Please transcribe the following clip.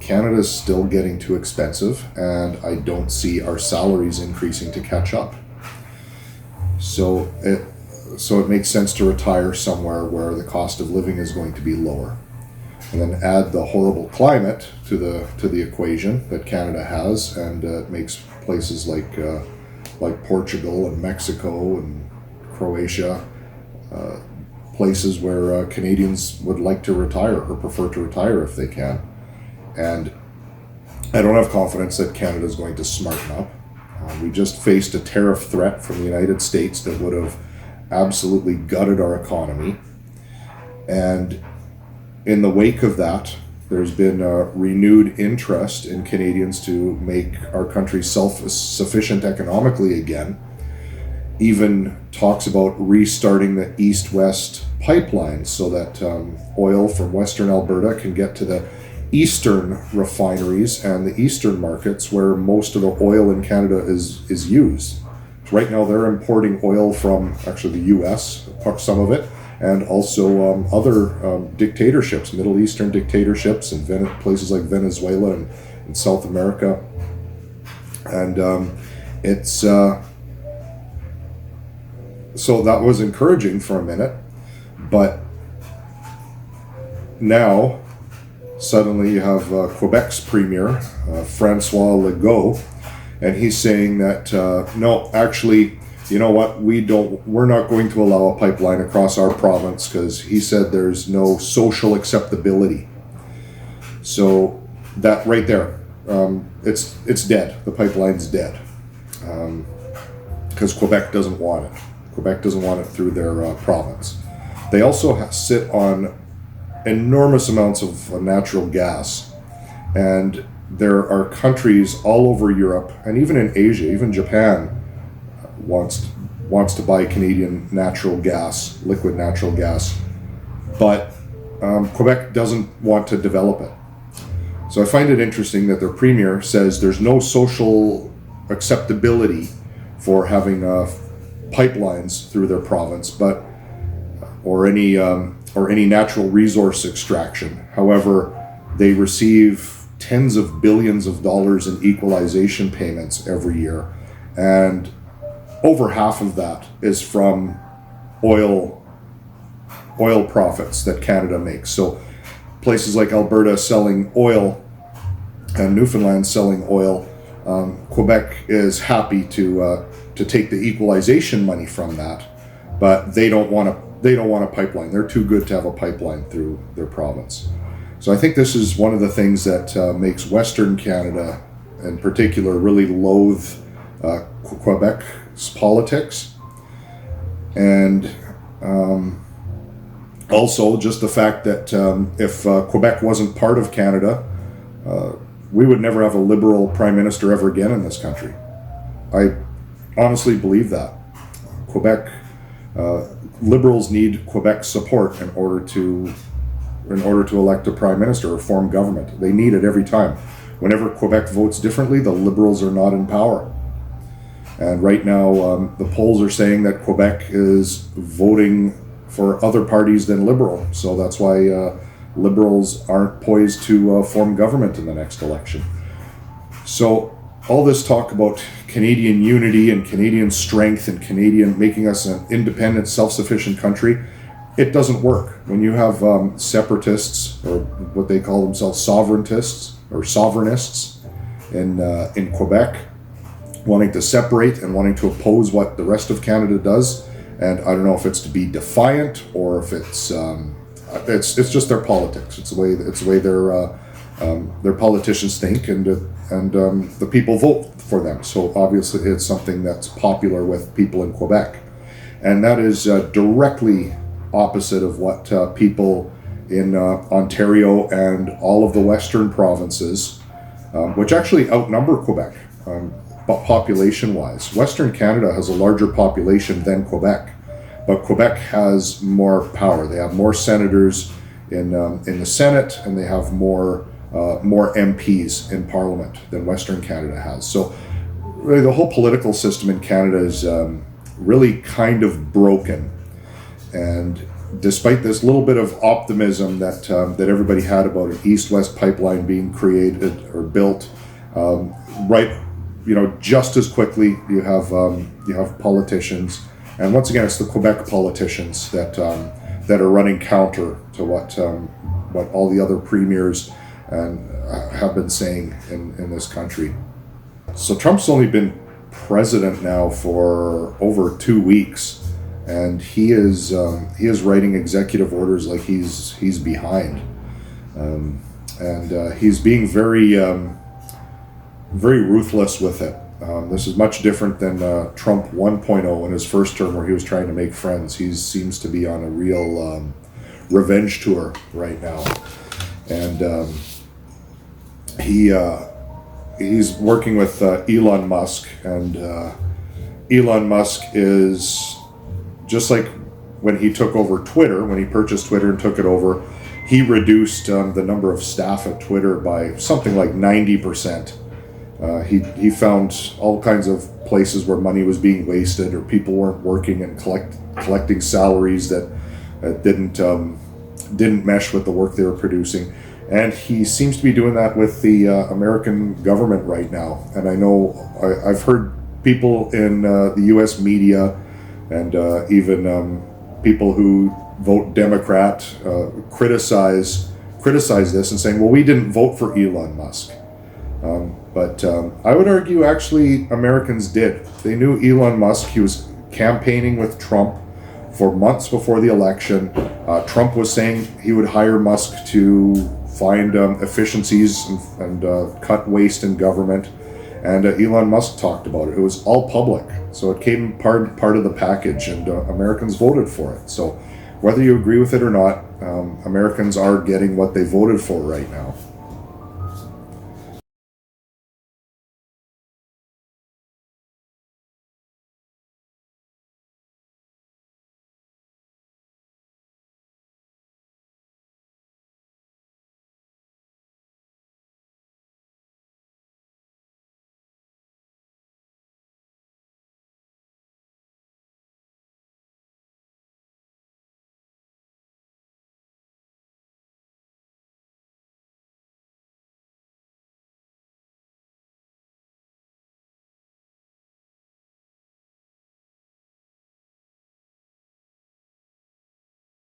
Canada is still getting too expensive, and I don't see our salaries increasing to catch up. So it makes sense to retire somewhere where the cost of living is going to be lower. And then add the horrible climate to the equation that Canada has, and it makes places like Portugal and Mexico and Croatia places where Canadians would like to retire or prefer to retire if they can. And I don't have confidence that Canada is going to smarten up. We just faced a tariff threat from the United States that would have absolutely gutted our economy. And in the wake of that, there's been a renewed interest in Canadians to make our country self-sufficient economically again. Even talks about restarting the east-west pipeline so that oil from Western Alberta can get to the eastern refineries and the eastern markets where most of the oil in Canada is used. Right now they're importing oil from actually the US, some of it, and also other dictatorships, Middle Eastern dictatorships, and places like Venezuela and South America. And it's so that was encouraging for a minute, but now suddenly you have Quebec's premier, Francois Legault, and he's saying that no, actually, you know what, we're not going to allow a pipeline across our province because he said there's no social acceptability. So that right there, it's dead. The pipeline's dead because Quebec doesn't want it. Quebec doesn't want it through their province. They also sit on enormous amounts of natural gas, and there are countries all over Europe and even in Asia, even Japan wants to buy Canadian natural gas, liquid natural gas, but Quebec doesn't want to develop it. So I find it interesting that their premier says there's no social acceptability for having pipelines through their province, but or any natural resource extraction. However, they receive tens of billions of dollars in equalization payments every year, and over half of that is from oil profits that Canada makes. So places like Alberta selling oil and Newfoundland selling oil, Quebec is happy to take the equalization money from that, but they don't want a pipeline. They're too good to have a pipeline through their province. So I think this is one of the things that makes Western Canada in particular really loathe Quebec's politics. And also just the fact that if Quebec wasn't part of Canada, we would never have a Liberal Prime Minister ever again in this country. I honestly believe that. Quebec, Liberals need Quebec's support in order to elect a Prime Minister or form government. They need it every time. Whenever Quebec votes differently, the Liberals are not in power. And right now, the polls are saying that Quebec is voting for other parties than Liberal. So that's why Liberals aren't poised to form government in the next election. So all this talk about Canadian unity and Canadian strength and making us an independent, self-sufficient country, it doesn't work. When you have separatists, or what they call themselves, sovereigntists or sovereignists in Quebec, wanting to separate and wanting to oppose what the rest of Canada does, and I don't know if it's to be defiant or if it's just their politics. It's the way their politicians think, and the people vote for them. So obviously it's something that's popular with people in Quebec, and that is directly opposite of what people in Ontario and all of the western provinces, which actually outnumber Quebec population-wise. Western Canada has a larger population than Quebec, but Quebec has more power. They have more senators in the Senate, and they have more MPs in Parliament than Western Canada has. So really the whole political system in Canada is really kind of broken. And despite this little bit of optimism that everybody had about an east-west pipeline being created or built, right, just as quickly you have politicians, and once again, it's the Quebec politicians that are running counter to what all the other premiers have been saying in this country. So Trump's only been president now for over 2 weeks. And he is writing executive orders like he's behind, and he's being very very ruthless with it. This is much different than Trump 1.0 in his first term, where he was trying to make friends. He seems to be on a real revenge tour right now, and he's working with Elon Musk, and Elon Musk is. Just like when he took over Twitter, when he purchased Twitter and took it over, he reduced the number of staff at Twitter by something like 90%. He found all kinds of places where money was being wasted, or people weren't working and collecting salaries that didn't mesh with the work they were producing. And he seems to be doing that with the American government right now. And I know I've heard people in the U.S. media and even people who vote Democrat criticize this and saying, well, we didn't vote for Elon Musk. But I would argue actually Americans did. They knew Elon Musk. He was campaigning with Trump for months before the election. Trump was saying he would hire Musk to find efficiencies and cut waste in government. And Elon Musk talked about it. It was all public. So it came part of the package, and Americans voted for it. So whether you agree with it or not, Americans are getting what they voted for right now.